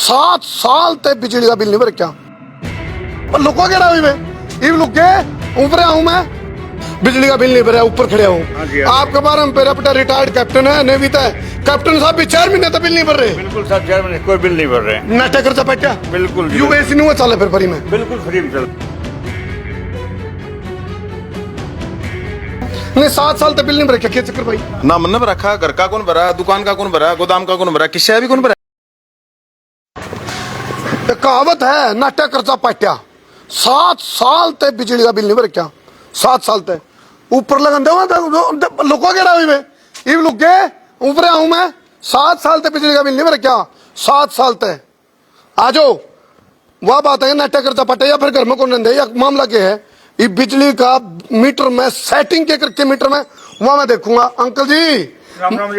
7 साल तक बिजली का बिल नहीं भर क्या पर लुको क्या हुई मैं लुक के ऊपर आऊं मैं बिजली का बिल नहीं भरा ऊपर खड़े हूँ। आपके बारे में पेरा रिटायर्ड कैप्टन है नेवी है कैप्टन साहब भी 4 महीने तक बिल नहीं भर रहे। बिल्कुल साहब 4 महीने कोई बिल नहीं भर रहे। नाटक करता बैठा बिल्कुल यूएसी नहीं हुआ चले फिर फ्री में बिल्कुल फ्री में चल नहीं 7 साल तक बिल नहीं भरा क्या चक्कर भाई ना मन में रखा घर का कौन भरा दुकान का कौन भरा गोदाम का कौन भरा किससे अभी कौन भरा। कहावत है नाटक करता पाट्या 7 साल तक बिजली का बिल नहीं भर क्या 7 साल तक ऊपर लगन दे लुको क्या हुई मैं लुक के ऊपर आऊं मैं 7 साल तक बिजली का बिल नहीं भर क्या 7 साल तक आ जाओ वह बात है नाटक करता पाट्या या फिर घर में कौन दे या मामला क्या है ये बिजली का मीटर में सेटिंग के करके मीटर में वहां मैं देखूंगा। अंकल जी राम राम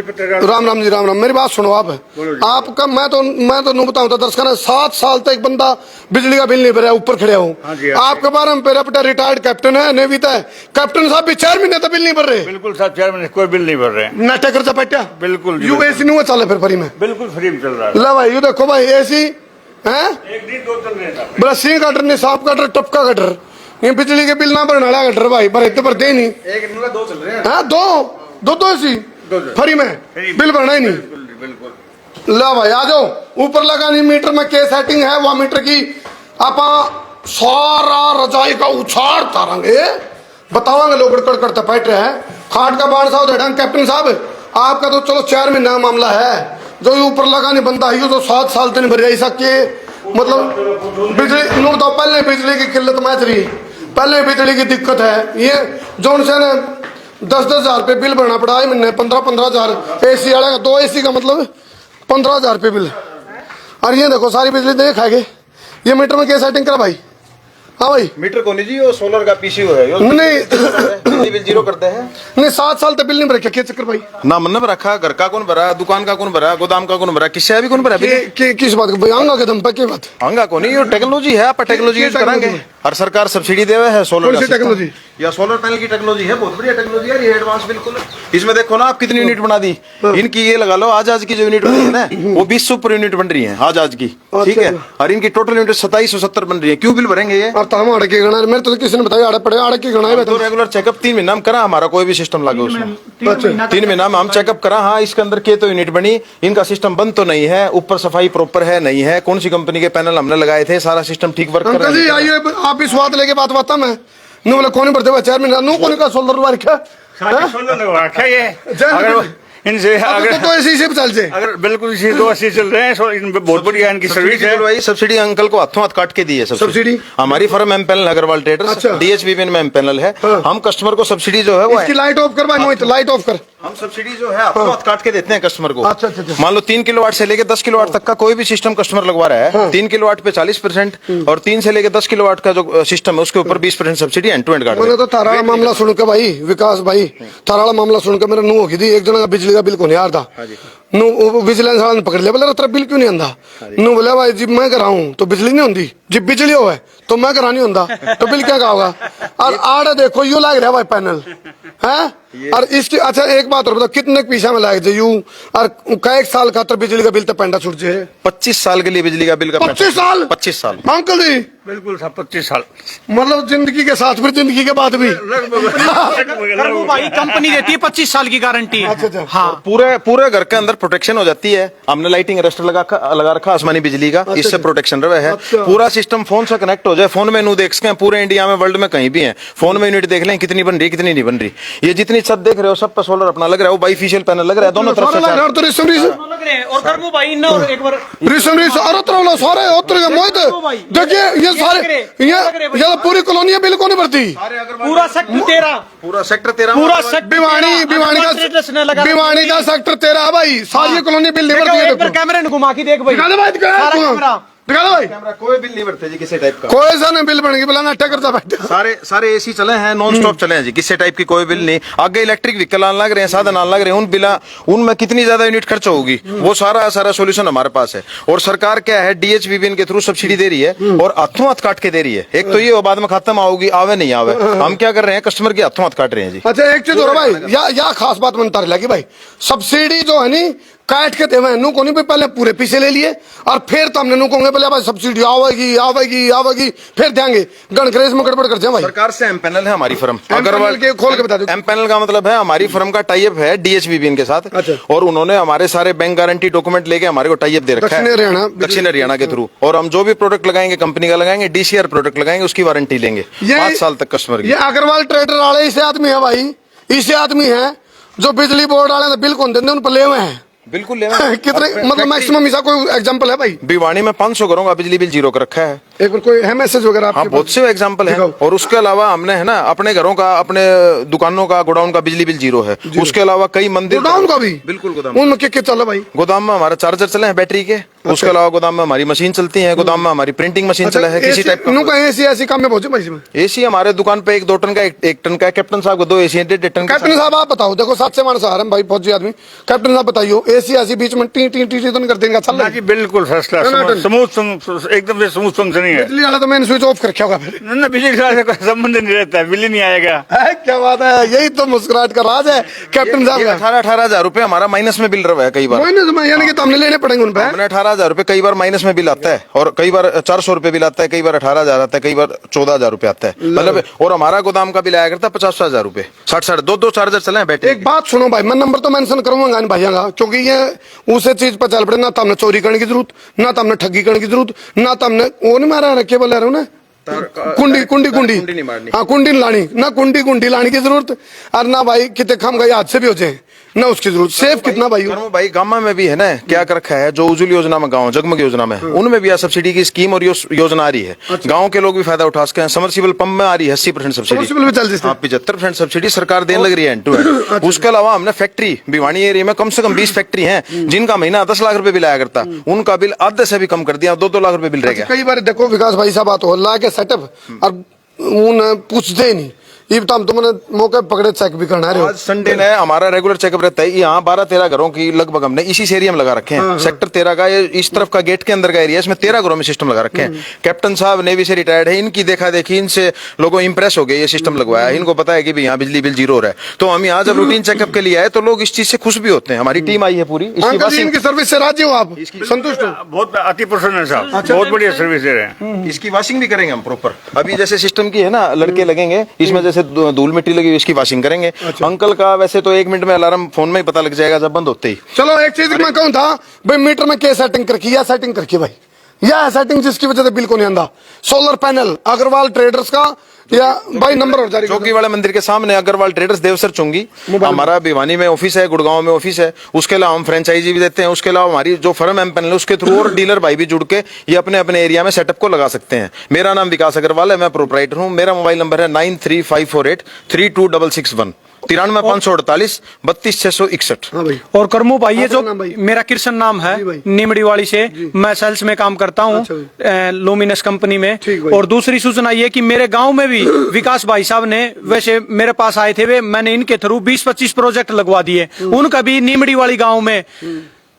जी राम राम मेरी बात सुनो आपका मैं तो नहीं बताऊं तो दर्शकों 7 साल तक बंदा बिजली का बिल नहीं भरा ऊपर खड़े हूँ। आपके बारे में पेरा रिटायर्ड कैप्टन है नेवी है कैप्टन साहब भी 4 महीने तक बिल नहीं भर रहे। बिल्कुल साहब 4 महीने कोई बिल नहीं भर रहे। नाटक करता बैठा बिल्कुल यूएसी नहीं हुआ चले फिर फ्री में बिल्कुल फ्री में चल रहा है। ला भाई ये देखो भाई एसी है एक दिन 2 चल रहे हैं ब्रशिंग कटर नहीं साफ कटर टपका कटर ये बिजली के बिल ना भरने वाला कटर भाई भरे तो भरते ही नहीं। एक दिन में 2 चल रहे हैं। हाँ दो एसी फ्री में बिल भरना ही नहीं। बिल्कुल ला भाई आ जाओ ऊपर लगानी मीटर में के सेटिंग है वह मीटर की आप सारा रजाई का उछाड़ तारेंगे बतावांगे लोग गड़कड़ करते बैठ रहे हैं खाट का बाढ़ साहब देखेंगे कैप्टन साहब आपका तो चलो 4 महीने का मामला है जो ऊपर लगानी बनता है तो 7 साल तक नहीं भर ऐसा के मतलब बिजली नो तो पहले बिजली की किल्लत मैच रही पहले बिजली की दिक्कत है ये जोन से ना 10-10 हजार रुपये बिल भरना पड़ा है महीने 15-15 हजार एसी वाले का 2 एसी का मतलब 15 हजार रुपये बिल और ये देखो सारी बिजली दे खाएगे ये मीटर में क्या सेटिंग करा भाई। हाँ भाई मीटर को नहीं जी वो सोलर का पीसीओ है नहीं बिल जीरो करते हैं। नहीं 7 साल तक बिल नहीं भरा क्या चक्कर भाई ना मन में रखा घर का कौन भरा दुकान का कौन भरा गोदाम का कौन भरा किससे अभी कौन भरा। किस बात को भाई आंगा के दम पे क्या बात आंगा को नहीं टेक्नोलॉजी है आप टेक्नोलॉजी यूज करेंगे हर सरकार सब्सिडी दे है सोलर टेक्नोलॉजी या सोलर पैनल की टेक्नोलॉजी है बहुत बढ़िया टेक्नोलॉजी है ये एडवांस बिल्कुल। इसमें देखो ना आप कितनी यूनिट बना दी इनकी ये लगा लो आज की जो यूनिट बनी है ना वो 20 सुपर यूनिट बन रही है आज की ठीक है और इनकी टोटल यूनिट 2770 बन रही है। क्यों बिल भरेंगे ये और हम अड़के गणा मेरे तो किसी ने बताया आड़े पड़े आड़े की गणा है तो रेगुलर चेकअप 3 महीना में करा हमारा कोई भी सिस्टम लागू उसमें 3 महीना में हम चेकअप करा। हाँ इसके अंदर के तो यूनिट बनी इनका सिस्टम बंद तो नहीं है ऊपर सफाई प्रॉपर है नहीं है कौन सी कंपनी के पैनल हमने लगाए थे सारा सिस्टम ठीक वर्क कर रहा है। आइए आप इस बात लेके बात बात मैं नो बोले कौन भरते हुए 4 महीना नो कौन का सोलर लगा रखा सोलर लगा रखा है ये इनसे अगर तो ऐसे ही चल से अगर बिल्कुल इसी 2 80 चल रहे हैं बहुत बढ़िया इनकी सर्विस है। भाई सब्सिडी अंकल को हाथों हाथ काट के दी है सब्सिडी हमारी firm empanel Agarwal traders DHBBN में एम पैनल है। हम कस्टमर को सब्सिडी जो है वो इसकी लाइट ऑफ कर भाई मोहित लाइट ऑफ कर हम सब्सिडी जो है हाथों हाथ काट के देते हैं कस्टमर को। अच्छा मान लो 3 किलोवाट से लेके 10 किलोवाट तक का कोई भी सिस्टम कस्टमर लगवा रहा है 3 किलोवाट पे 40% और 3 से लेके 10 किलोवाट का जो सिस्टम है उसके ऊपर 20% सब्सिडी एंड टू एंड काट। मैंने तो थारा मामला सुनकर भाई विकास भाई थारा मामला सुनकर मेरा नुह होगी थी एक जना का बिजली का बिल को नहीं आ रहा नु विजिलेंस वाला ने पकड़ लिया बोले तेरा बिल क्यों नहीं आंदा नु बोले भाई जी मैं कराऊं तो बिजली नहीं होती जी बिजली हो है तो मैं करानी होता तो बिल क्या होगा और आड़े देखो यू लाग रहा भाई पैनल है और इसकी अच्छा एक बात और बताओ कितने पीछा में लाग जाए और कई साल का तो बिजली का बिल तो पेंडा छूट जाए 25 साल के लिए बिजली का बिल का 25 साल अंकल जी बिल्कुल सब 25 साल मतलब जिंदगी के साथ फिर जिंदगी के बाद भी भाई कंपनी देती है 25 साल की गारंटी। हाँ पूरे घर के अंदर प्रोटेक्शन हो जाती है। हमने लाइटिंग अरेस्टर लगा रखा आसमानी बिजली का इससे प्रोटेक्शन रहे है। पूरा सिस्टम फोन से कनेक्ट हो जाए फोन में देख सकें पूरे इंडिया में वर्ल्ड में कहीं भी है फोन में यूनिट देख लें कितनी बन रही कितनी नहीं बन रही। ये जितनी छत देख रहे हो सब पे सोलर अपना लग रहा है वो बाईफिशियल पैनल लग रहा है दोनों तरफ से देखिए ये सारे ये पूरी कॉलोनियां बिल को नहीं भरती पूरा सेक्टर 13 भिवानी का सेक्टर 13 भाई सारी कॉलोनी बिल नहीं भरती है। कैमरे ने घुमा के देख भाई दिखा दो भाई कोई बिल नहीं भरते जी किसी टाइप का कोई सा नहीं बिल बनेगी बोला नाटक करता बैठा सारे एसी चले हैं नॉन स्टॉप चले हैं जी किसी टाइप की कोई बिल नहीं। आगे इलेक्ट्रिक व्हीकल आने लग रहे हैं साधन आने लग रहे हैं उनमें कितनी ज्यादा यूनिट खर्च होगी वो सारा सोल्यूशन हमारे पास है। और सरकार क्या है DHBBN के थ्रू सब्सिडी दे रही है और हाथों हाथ काट के दे रही है। एक तो ये बाद में खत्म आओगी आवे नहीं आवे हम क्या कर रहे हैं कस्टमर के हाथों हाथ काट रहे हैं जी। अच्छा एक चीज हो रहा भाई या खास बात मनता लगी भाई सब्सिडी जो है नी काट के देवे नू को नहीं भाई, पहले पूरे पैसे ले लिए और फिर तो हमने नू कहोगे पहले भाई सब्सिडी आवेगी आवेगी आवेगी, फिर देंगे गणग्रेस में गड़बड़ करते हैं भाई। सरकार से एम पैनल है हमारी फर्म अग्रवाल के खोल के बता दो। एम पैनल का मतलब है हमारी फर्म का टाइप है डीएचवीबीएन के साथ। अच्छा। और उन्होंने हमारे सारे बैंक गारंटी डॉक्यूमेंट लेके हमारे को टाइप दे रखा दक्षिण है हरियाणा दक्षिण हरियाणा के थ्रू। और हम जो भी प्रोडक्ट लगाएंगे कंपनी का लगाएंगे, डीसीआर प्रोडक्ट लगाएंगे, उसकी वारंटी लेंगे 5 साल तक कस्टमर की। ये अग्रवाल ट्रेडर वाले इसे आदमी है भाई, इसे आदमी है जो बिजली बोर्ड वाले बिल कौन देते उन पर ले हुए हैं। बिल्कुल कितने मतलब मैक्सिमम ऐसा कोई एग्जांपल है भाई? भिवानी में 500 घरों का बिजली बिल जीरो कर रखा है। एक बार कोई है मैसेज वगैरह आपके हाँ, बहुत से एग्जांपल है। दिखाओ। और उसके अलावा हमने है ना अपने घरों का, अपने दुकानों का, गोडाउन का बिजली बिल जीरो है। उसके अलावा कई मंदिर, गोडाउन का भी बिल्कुल गोदाम, उनमें क्या चल रहा भाई? गोदाम में हमारा चार्जर चले हैं बैटरी के। उसके अलावा गोदाम में हमारी मशीन चलती है, गोदाम में हमारी प्रिंटिंग मशीन चला है किसी टाइप का। एसी ऐसी काम में पहुंचे भाई इसमें? एसी हमारे दुकान पे 1-2 टन का, 1 टन का। कैप्टन साहब को 2 एसी, 1.5 टन का। कैप्टन साहब आप बताओ, देखो 7 से मानस आ रहे हैं भाई फौजी आदमी। कैप्टन साहब बताइयो, एसी ऐसी बीच में टी टी टी तो नहीं कर देंगे? चल ना जी बिल्कुल फर्स्ट क्लास, स्मूथ एकदम से स्मूथ फंक्शनिंग है। बिजली वाला तो मैंने स्विच ऑफ कर रखा होगा फिर। ना बिजली से कोई संबंध नहीं रहता है, बिल ही नहीं आएगा। क्या बात है, यही तो मुस्कुराहट का राज है कैप्टन साहब का। 18 हजार रुपए हमारा माइनस में बिल रहा है कई बार। माइनस में यानी कि तो हमने लेने पड़ेंगे उन पे। हमने 18 हजार रुपए कई बार माइनस में बिल आता है, और कई बार 400 रुपए बिल आता है, कई बार 18,000 आता है, कई बार 14,000 रुपए आता है मतलब। और हमारा गोदाम का बिल आया करता है 50,000 रुपए। 60 2 चार्जर चले हैं बैठे। एक बात सुनो भाई, मैं नंबर तो मेंशन करूंगा इन भाइयों का, क्योंकि ये उसे चीज पर चल पड़े ना। तो हमने चोरी करने की जरूरत, ना तो हमने ठगी करने की जरूरत, ना तो हमने वो नहीं मारा रखे बोले रहे हो ना कुंडी कुंडी कुंडी, हाँ कुंडी लानी ना, कुंडी कुंडी लाने की जरूरत। और ना भाई कितने खम गए हाथ से भी हो जाए ना उसकी जरूरत। सेफ कितना भाई? भाई गांव में भी है ना, क्या कर रखा है जो उज्ज्वल योजना में, गांव जगमग योजना में, उनमें भी सब्सिडी की स्कीम और योजना आ रही है। गांव के लोग भी फायदा उठा सके हैं। समरसीबल पंप में आ रही है 80% सब्सिडी, 75% सब्सिडी सरकार देने लग रही है टू एंड। उसके अलावा हमने फैक्ट्री, भिवानी एरिया में कम से कम 20 फैक्ट्री है जिनका महीना 10 लाख रुपए बिल आया करता, उनका बिल आधे से भी कम कर दिया, 2-2 लाख रुपए बिल रह गया। कई बार देखो विकास भाई साहब बात हो ला के सेटअप और उन पूछते नहीं, ये तो हम तुमने मौके पकड़े चेक भी करना है। आज संडे ने हमारा रेगुलर चेकअप रहता है। यहाँ 12-13 घरों की लगभग हमने इसी एरिया में लगा रखे हैं। सेक्टर 13 का ये इस तरफ का गेट के अंदर का एरिया, इसमें 13 घरों में सिस्टम लगा रखे हैं। कैप्टन साहब नेवी से रिटायर्ड है, इनकी देखा देखी इनसे लोगों इंप्रेस हो गए, ये सिस्टम लगवाया। इनको पता है कि भाई यहाँ बिजली बिल जीरो हो रहा है। तो हम यहाँ जब रूटीन चेकअप के लिए आए तो लोग इस चीज से खुश भी होते हैं। हमारी टीम आई है पूरी। इनकी सर्विस से राजी हो आप? संतुष्ट हो? बहुत अति प्रसन्न है साहब, बहुत बढ़िया सर्विस दे रहे हैं। इसकी वॉशिंग भी करेंगे हम प्रॉपर। अभी जैसे सिस्टम की है ना, लड़के लगेंगे इसमें, जैसे धूल मिट्टी लगी, इसकी वॉशिंग करेंगे। अंकल का वैसे तो 1 मिनट में अलार्म फोन में ही पता लग जाएगा जब बंद होते ही। चलो एक चीज मैं कहूँ था भाई, मीटर में क्या सेटिंग करकी या सेटिंग करकी भाई, या सेटिंग जिसकी वजह से बिल को नहीं आंदा। सोलर पैनल अग्रवाल ट्रेडर्स का, या भाई नंबर और जारी चौकी वाले मंदिर के सामने अग्रवाल ट्रेडर्स, देवसर चुंगी। हमारा भिवानी में ऑफिस है, गुड़गांव में ऑफिस है। उसके अलावा हम फ्रेंचाइजी भी देते हैं। उसके अलावा हमारी जो फर्म एम पैनल है उसके थ्रू और डीलर भाई भी जुड़ के ये अपने अपने एरिया में सेटअप को लगा सकते हैं। मेरा नाम विकास अग्रवाल है, मैं प्रोपराइटर हूँ। मेरा मोबाइल नंबर है 9354832661, 93 548 32 661। हाँ भाई। और करमू भाई, ये आपका जो नाम भाई? मेरा कृष्ण नाम है, जी भाई। निमड़ीवाड़ी से मैं सेल्स में काम करता हूँ, लुमिनस कंपनी में। ठीक भाई। और दूसरी सूचना ये कि मेरे गांव में भी विकास भाई साहब ने वैसे मेरे पास आए थे वे, मैंने इनके थ्रू 20-25 प्रोजेक्ट लगवा दिए। उनका भी निमड़ीवाड़ी गांव में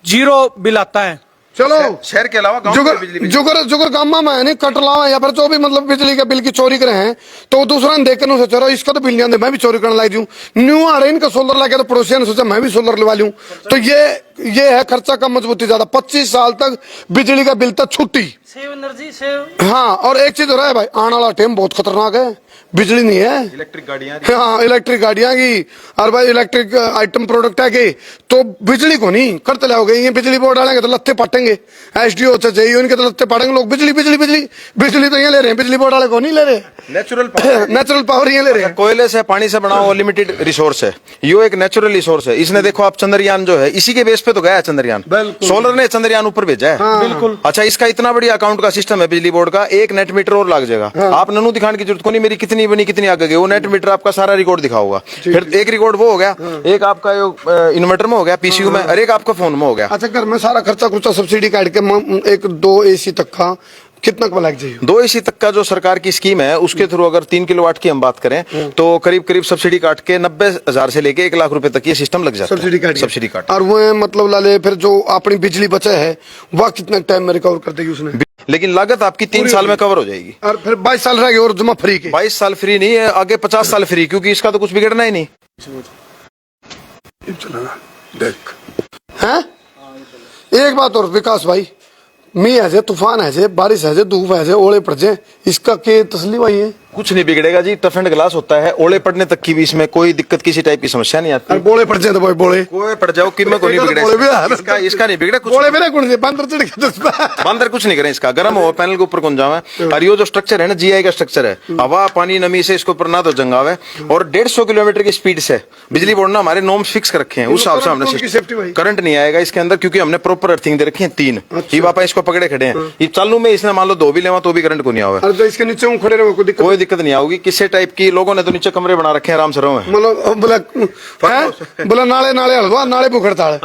जीरो बिल आता है। चलो शहर के अलावा गांव में बिजली बिल जुगर गांव में नहीं कट लावा या फिर जो भी मतलब बिजली के बिल की चोरी करे हैं, तो दूसरा ने देख कर उसे चलो इसका तो बिल नहीं आते, मैं भी चोरी करने लाई दूं। न्यू आ रहे इनका सोलर लगा, तो पड़ोसियों ने सोचा मैं भी सोलर लगा लूं। तो ये है खर्चा कम, मजबूती ज्यादा। 25 साल तक बिजली का बिल तक छुट्टी। Save energy save. हाँ, और एक चीज हो रहा है भाई, आने वाला टाइम बहुत खतरनाक है, बिजली नहीं है, इलेक्ट्रिक गाड़ियां। हाँ इलेक्ट्रिक गाड़ियां की, और भाई इलेक्ट्रिक आइटम प्रोडक्ट है के, तो बिजली को नहीं करते लाओगे। ये बिजली बोर्ड डालेंगे तो लत्ते पाटेंगे, एसडीओ चाहिए उनके तो लत्ते पाटेंगे लोग। बिजली बिजली बिजली बिजली तो ये ले रहे हैं, बिजली बोर्ड वाले को नहीं ले रहे। नेचुरल पावर ये ले रहे हैं। कोयले से, पानी से बना हुआ लिमिटेड रिसोर्स है, यो एक नेचुरल रिसोर्स है। इसने देखो आप चंद्रयान जो है, इसी के बेस पे तो गया है चंद्रयान। सोलर ने चंद्रयान ऊपर भेजा है। बिल्कुल। अच्छा, इसका इतना बड़ी अकाउंट का सिस्टम है बिजली बोर्ड का, एक नेट मीटर और लग जाएगा। आप ननू दिखाने की जरूरत को नहीं, मेरी कितनी बनी कितनी आगे गई, वो नेट मीटर आपका सारा रिकॉर्ड दिखाओगा। फिर एक रिकॉर्ड वो हो गया, एक आपका इन्वर्टर में हो गया, पीसीयू में, और एक आपका फोन में हो गया। अच्छा, घर में सारा खर्चा खुर्चा सब्सिडी काट के 1-2 एसी तक का कितना का लग जाएगा? 2 एसी तक का जो सरकार की स्कीम है उसके थ्रू अगर 3 किलोवाट की हम बात करें तो करीब करीब सब्सिडी काट के 90,000 से लेके 1 लाख रुपए तक ये सिस्टम लग जाता है। सब्सिडी काट। और वो मतलब लाले फिर जो अपनी बिजली बचा है वह कितना टाइम में रिकवर कर देगी उसने? लेकिन लागत आपकी 3 साल में कवर हो जाएगी। और फिर 22 साल रहेगी और जमा फ्री के? 22 साल फ्री नहीं है, आगे 50 साल फ्री, क्योंकि इसका तो कुछ बिगड़ना ही नहीं। देख हैं एक बात और विकास भाई, मी है जे, तूफान है जे, बारिश है जे, धूप है जे, ओले पड़ जाए, इसका के तसली भाई है? कुछ नहीं बिगड़ेगा जी, टफ एंड ग्लास होता है, ओले पड़ने तक की भी इसमें कोई दिक्कत किसी टाइप की समस्या नहीं आती। अरे बोले पड़ जाए तो भाई बोले कोई पड़ जाओ कि मैं को नहीं बोले भी बिगड़ेगा, है। इसका नहीं बिगड़ा कुछ। बोले मेरे कौन से बंदर चढ़ के दस बंदर कुछ नहीं करें, इसका गर्म हो पैनल के ऊपर कौन जावे। और ये जो स्ट्रक्चर है ना, जीआई का स्ट्रक्चर है, हवा पानी नमी से इसके ऊपर ना तो जंगावे। और 150 किलोमीटर की स्पीड से बिजली बोर्ड ने हमारे नॉर्म्स फिक्स कर रखे हैं, उस हिसाब से हमने करंट नहीं आएगा इसके अंदर, क्योंकि हमने प्रॉपर अर्थिंग दे रखी है 3। ये वापस इसको पकड़े खड़े हैं, ये चालू में इसने मान लो 2 भी लेवा तो भी करंट को नहीं आवे। तो इसके नीचे खड़े रहो, कोई दिक्कत नहीं आएगी। किसी टाइप की लोगों ने तो नीचे कमरे बना रखे हैं आराम से रहो। मतलब बोला नाले नाले हलवा नाले भुखड़ताल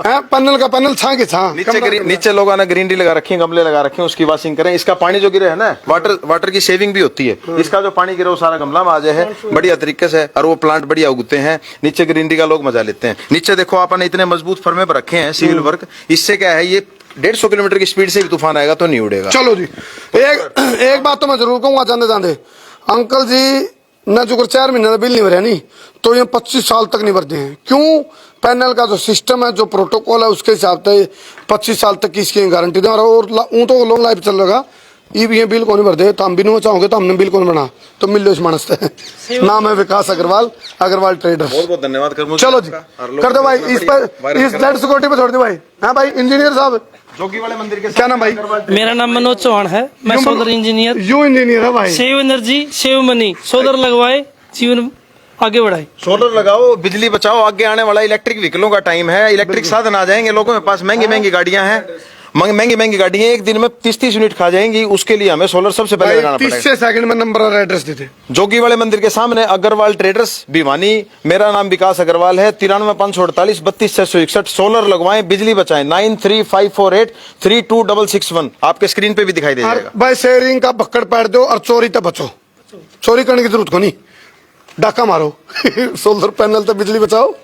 है, पन्नल का पन्नल छा के छा। नीचे लोगों ने ग्रीनरी लगा रखी है, गमले लगा रखे हैं, उसकी वॉशिंग करें। इसका पानी जो गिरे है ना, वाटर की सेविंग भी होती है। इसका जो पानी गिरे वो सारा गमला में आ जाए है बढ़िया तरीके से, और वो प्लांट बढ़िया उगते हैं। नीचे ग्रीनरी का लोग मजा लेते हैं। नीचे देखो आपने इतने मजबूत फर्मे पर रखे हैं सिविल वर्क, इससे क्या है, ये 150 किलोमीटर की स्पीड से भी तूफान आएगा तो नहीं उड़ेगा। चलो जी, एक बात तो मैं जरूर कहूंगा जाने जाने, अंकल जी न जो 4 महीने का बिल नहीं भरे नहीं तो ये 25 साल तक नहीं भरते हैं। क्यों? पैनल का जो सिस्टम है, जो प्रोटोकॉल है, उसके हिसाब से 25 साल तक की इसकी गारंटी दे। और तो लॉन्ग लाइफ चल रहा, ये बिल कौन भर दे, तो हम भी नहीं चाहोगे तो हमने बिल कौन बना, तो मिल लो इस मानस से। नाम है विकास अग्रवाल, अग्रवाल ट्रेडर्स। बहुत बहुत धन्यवाद। चलो जी कर दो भाई, इस पर इस डेड सिक्योरिटी पे छोड़ दो भाई। हाँ भाई इंजीनियर साहब, जोगी वाले मंदिर के क्या नाम भाई? मेरा नाम मनोज चौहान है, मैं सोलर इंजीनियर। यू इंजीनियर है भाई। Save energy save money, solar लगवाए जीवन आगे बढ़ाए। सोलर लगाओ, बिजली बचाओ। आगे आने वाला इलेक्ट्रिक व्हीकलों का टाइम है, इलेक्ट्रिक साधन आ जाएंगे लोगों के पास। महंगी महंगी गाड़ियां हैं, महंगी गाड़ियां एक दिन में 30-30 यूनिट खा जाएंगी। उसके लिए हमें सोलर सबसे पहले लगाना पड़ेगा। 30 सेकंड में नंबर और एड्रेस देते। जोगी वाले मंदिर के सामने अग्रवाल ट्रेडर्स भिवानी। मेरा नाम विकास अग्रवाल है। 93-548 32-661। सोलर लगवाएं, बिजली बचाएं। 9354832661 आपके स्क्रीन पे भी दिखाई दे जाएगा। भाई शेयरिंग का पकड़ पैर दो और चोरी तो बचो। चोरी करने की जरूरत को नहीं, डाका मारो। सोलर पैनल तो बिजली बचाओ।